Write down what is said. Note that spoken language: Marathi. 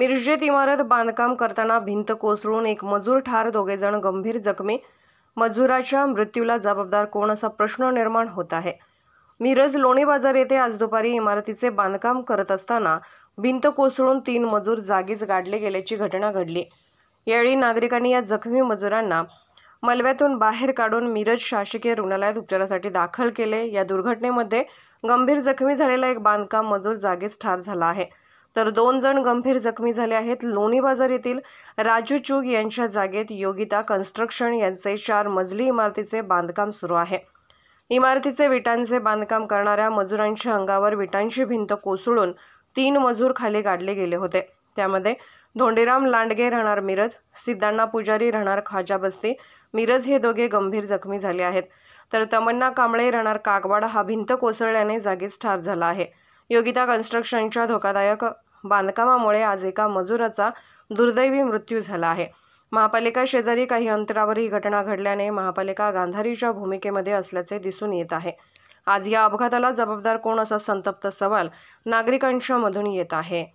मिरजेत इमारत बांधकाम करताना भिंत कोसळून एक मजूर ठार, 2 जण गंभीर जखमी। मजुराच्या मृत्यूला जबाबदार कोण असा प्रश्न निर्माण होत आहे। मिरज लोणी बाजार येथे आज दुपारी इमारतीचे बांधकाम करत असताना भिंत कोसळून 3 मजूर जागीच गाडले गेल्याची घटना घडली। यावेळी नागरिकांनी या जखमी मजुरांना मलब्यातून बाहेर काढून मिरज शासकीय रुग्णालयात उपचारासाठी दाखल केले। या दुर्घटनेमध्ये गंभीर जखमी झालेला एक बांधकाम मजूर जागीच ठार झाला आहे, तर 2 जण गंभीर जखमी झाले आहेत। लोणी बाजार येथील राजू चूग यांच्या जागेत योगिता कन्स्ट्रक्शन यांचे 4 मजली इमारतीचे बांधकाम सुरू आहे। इमारतीचे विटांचे बांधकाम करणाऱ्या मजुरांच्या अंगावर विटांची भिंत कोसळून 3 मजूर खाली गाडले गेले होते। त्यामध्ये धोंडीराम लांडगे राहणार मिरज, सिद्धांना पुजारी राहणार खाजाबस्ती मिरज हे दोघे गंभीर जखमी झाले आहेत, तर तमन्ना कांबळे राहणार कागवाड हा भिंत कोसळल्याने जागीच ठार झाला आहे। योगिता कन्स्ट्रक्शनच्या धोकादायक बांधकामामुळे आज एका मजुराचा दुर्दैवी मृत्यू झाला आहे। महापालिका शेजारी काही अंतरावर ही घटना घडल्याने महापालिका गांधारीच्या भूमिकेमध्ये असल्याचे दिसून येत आहे। आज या अपघाताला जबाबदार कोण असा संतप्त सवाल नागरिकांच्या मधून येत आहे।